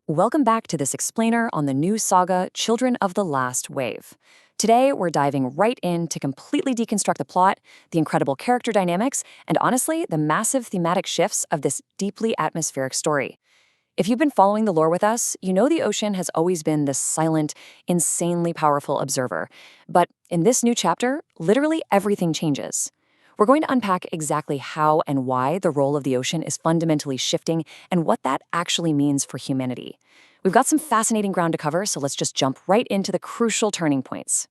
Welcome back to this explainer on the new saga, Children of the Last Wave. Today, we're diving right in to completely deconstruct the plot, the incredible character dynamics, and honestly, the massive thematic shifts of this deeply atmospheric story. If you've been following the lore with us, you know the ocean has always been this silent, insanely powerful observer. But in this new chapter, literally everything changes. We're going to unpack exactly how and why the role of the ocean is fundamentally shifting and what that actually means for humanity. We've got some fascinating ground to cover, so let's just jump right into the crucial turning points.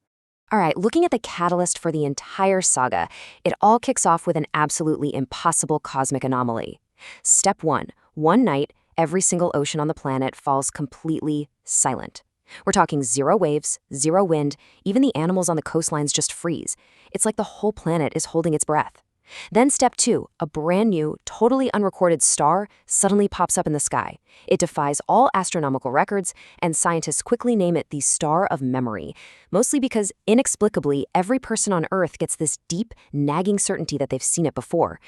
All right, looking at the catalyst for the entire saga, it all kicks off with an absolutely impossible cosmic anomaly. Step 1. One night, every single ocean on the planet falls completely silent. We're talking zero waves, zero wind, even the animals on the coastlines just freeze. It's like the whole planet is holding its breath. Then step 2, a brand new, totally unrecorded star suddenly pops up in the sky. It defies all astronomical records, and scientists quickly name it the Star of Memory, mostly because, inexplicably, every person on Earth gets this deep, nagging certainty that they've seen it before.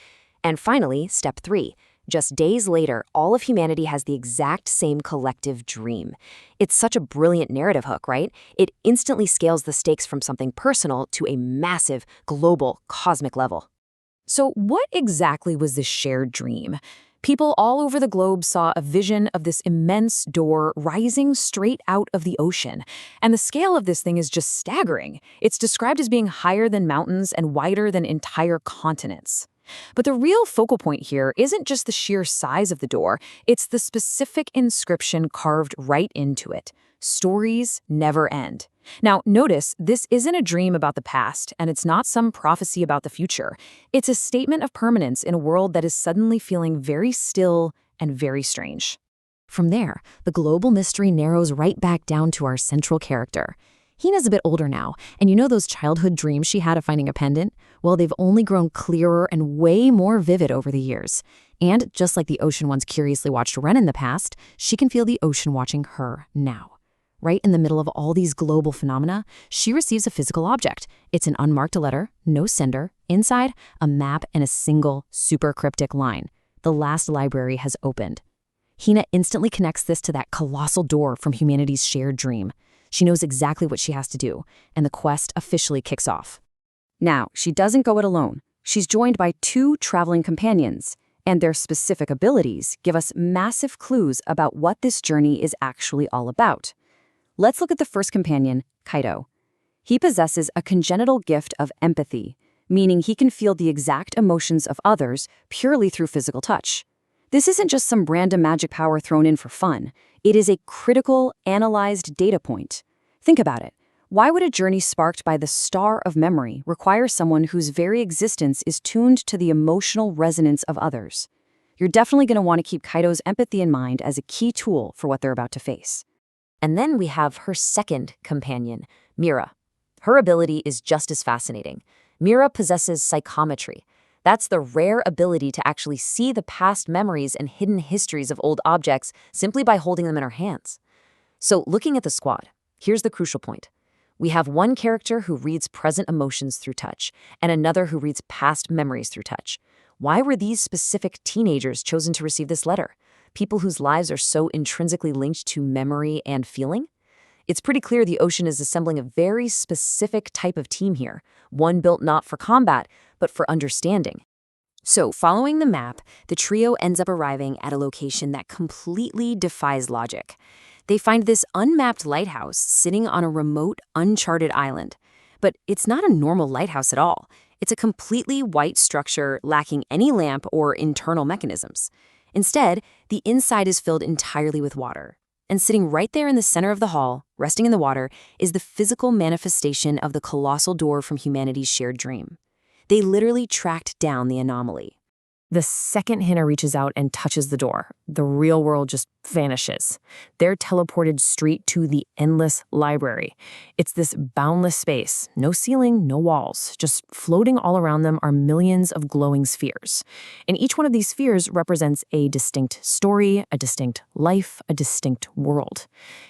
And finally, step 3. Just days later, all of humanity has the exact same collective dream. It's such a brilliant narrative hook, right? It instantly scales the stakes from something personal to a massive, global, cosmic level. So what exactly was this shared dream? People all over the globe saw a vision of this immense door rising straight out of the ocean. And the scale of this thing is just staggering. It's described as being higher than mountains and wider than entire continents. But the real focal point here isn't just the sheer size of the door, it's the specific inscription carved right into it. Stories never end. Now, notice, this isn't a dream about the past, and it's not some prophecy about the future. It's a statement of permanence in a world that is suddenly feeling very still and very strange. From there, the global mystery narrows right back down to our central character. Hina's a bit older now, and you know those childhood dreams she had of finding a pendant? Well, they've only grown clearer and way more vivid over the years. And just like the ocean once curiously watched Ren in the past, she can feel the ocean watching her now. Right in the middle of all these global phenomena, she receives a physical object. It's an unmarked letter, no sender, inside, a map and a single, super cryptic line. The last library has opened. Hina instantly connects this to that colossal door from humanity's shared dream. She knows exactly what she has to do, and the quest officially kicks off. Now, she doesn't go it alone. She's joined by 2 traveling companions, and their specific abilities give us massive clues about what this journey is actually all about. Let's look at the first companion, Kaito. He possesses a congenital gift of empathy, meaning he can feel the exact emotions of others purely through physical touch. This isn't just some random magic power thrown in for fun. It is a critical, analyzed data point. Think about it. Why would a journey sparked by the Star of Memory require someone whose very existence is tuned to the emotional resonance of others? You're definitely going to want to keep Kaito's empathy in mind as a key tool for what they're about to face. And then we have her second companion, Mira. Her ability is just as fascinating. Mira possesses psychometry. That's the rare ability to actually see the past memories and hidden histories of old objects simply by holding them in her hands. So looking at the squad, here's the crucial point. We have one character who reads present emotions through touch, and another who reads past memories through touch. Why were these specific teenagers chosen to receive this letter? People whose lives are so intrinsically linked to memory and feeling? It's pretty clear the ocean is assembling a very specific type of team here, one built not for combat, but for understanding. So, following the map, the trio ends up arriving at a location that completely defies logic. They find this unmapped lighthouse sitting on a remote, uncharted island. But it's not a normal lighthouse at all. It's a completely white structure lacking any lamp or internal mechanisms. Instead, the inside is filled entirely with water. And sitting right there in the center of the hall, resting in the water, is the physical manifestation of the colossal door from humanity's shared dream. They literally tracked down the anomaly. The second Hina reaches out and touches the door, the real world just vanishes. They're teleported straight to the endless library. It's this boundless space, no ceiling, no walls. Just floating all around them are millions of glowing spheres. And each one of these spheres represents a distinct story, a distinct life, a distinct world.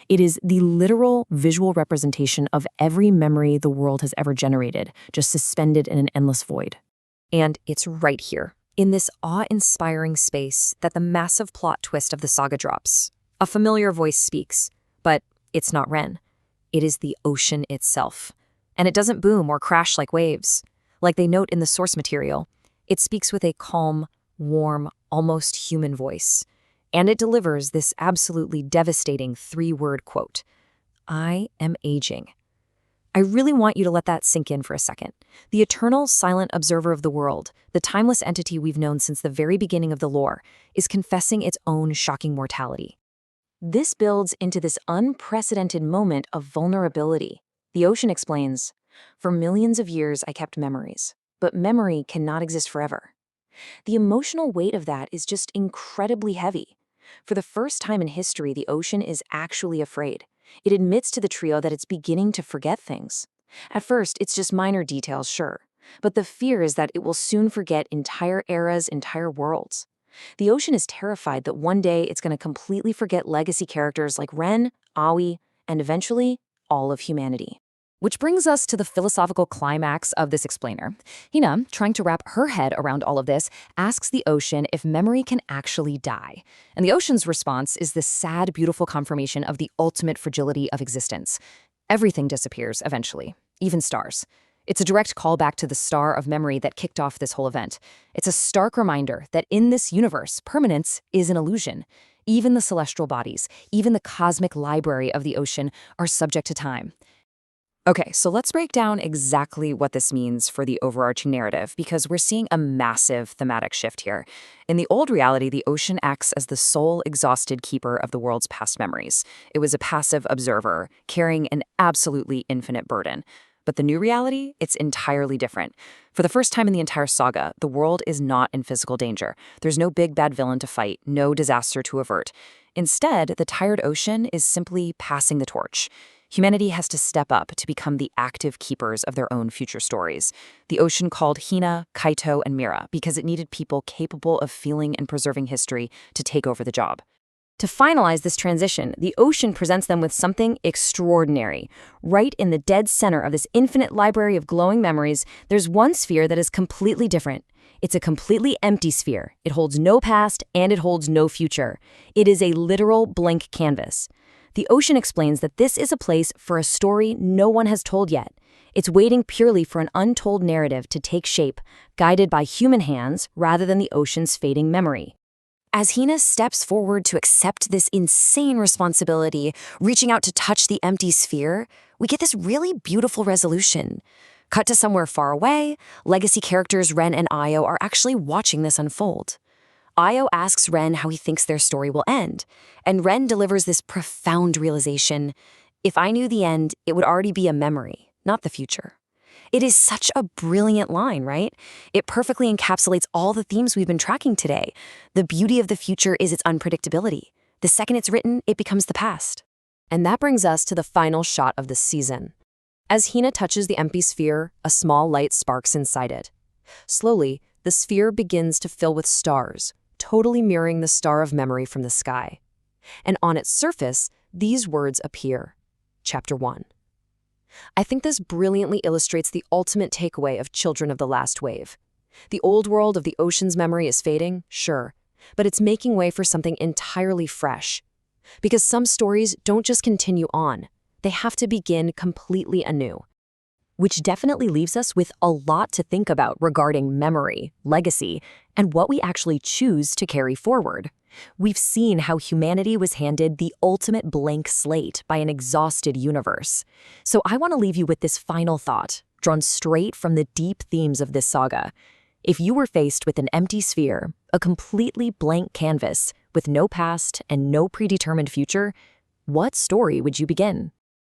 It is the literal visual representation of every memory the world has ever generated, just suspended in an endless void. And it's right here, in this awe-inspiring space, that the massive plot twist of the saga drops. A familiar voice speaks, but it's not Ren. It is the ocean itself. And it doesn't boom or crash like waves. Like they note in the source material, it speaks with a calm, warm, almost human voice. And it delivers this absolutely devastating 3-word quote. I am aging. I really want you to let that sink in for a second. The eternal, silent observer of the world, the timeless entity we've known since the very beginning of the lore, is confessing its own shocking mortality. This builds into this unprecedented moment of vulnerability. The ocean explains, for millions of years I kept memories, but memory cannot exist forever. The emotional weight of that is just incredibly heavy. For the first time in history, the ocean is actually afraid. It admits to the trio that it's beginning to forget things. At first, it's just minor details, sure, but the fear is that it will soon forget entire eras, entire worlds. The ocean is terrified that one day it's going to completely forget legacy characters like Ren, Aoi, and eventually, all of humanity. Which brings us to the philosophical climax of this explainer. Hina, trying to wrap her head around all of this, asks the ocean if memory can actually die. And the ocean's response is this sad, beautiful confirmation of the ultimate fragility of existence. Everything disappears eventually, even stars. It's a direct callback to the star of memory that kicked off this whole event. It's a stark reminder that in this universe, permanence is an illusion. Even the celestial bodies, even the cosmic library of the ocean are subject to time. Okay, so let's break down exactly what this means for the overarching narrative, because we're seeing a massive thematic shift here. In the old reality, the ocean acts as the sole exhausted keeper of the world's past memories. It was a passive observer, carrying an absolutely infinite burden. But the new reality, it's entirely different. For the first time in the entire saga, the world is not in physical danger. There's no big bad villain to fight, no disaster to avert. Instead, the tired ocean is simply passing the torch. Humanity has to step up to become the active keepers of their own future stories. The ocean called Hina, Kaito, and Mira because it needed people capable of feeling and preserving history to take over the job. To finalize this transition, the ocean presents them with something extraordinary. Right in the dead center of this infinite library of glowing memories, there's one sphere that is completely different. It's a completely empty sphere. It holds no past and it holds no future. It is a literal blank canvas. The ocean explains that this is a place for a story no one has told yet. It's waiting purely for an untold narrative to take shape, guided by human hands rather than the ocean's fading memory. As Hina steps forward to accept this insane responsibility, reaching out to touch the empty sphere, we get this really beautiful resolution. Cut to somewhere far away, legacy characters Ren and Io are actually watching this unfold. Io asks Ren how he thinks their story will end, and Ren delivers this profound realization. If I knew the end, it would already be a memory, not the future. It is such a brilliant line, right? It perfectly encapsulates all the themes we've been tracking today. The beauty of the future is its unpredictability. The second it's written, it becomes the past. And that brings us to the final shot of this season. As Hina touches the empty sphere, a small light sparks inside it. Slowly, the sphere begins to fill with stars, totally mirroring the star of memory from the sky. And on its surface, these words appear. Chapter 1. I think this brilliantly illustrates the ultimate takeaway of Children of the Last Wave. The old world of the ocean's memory is fading, sure, but it's making way for something entirely fresh. Because some stories don't just continue on, they have to begin completely anew. Which definitely leaves us with a lot to think about regarding memory, legacy, and what we actually choose to carry forward. We've seen how humanity was handed the ultimate blank slate by an exhausted universe. So I want to leave you with this final thought, drawn straight from the deep themes of this saga. If you were faced with an empty sphere, a completely blank canvas, with no past and no predetermined future, what story would you begin?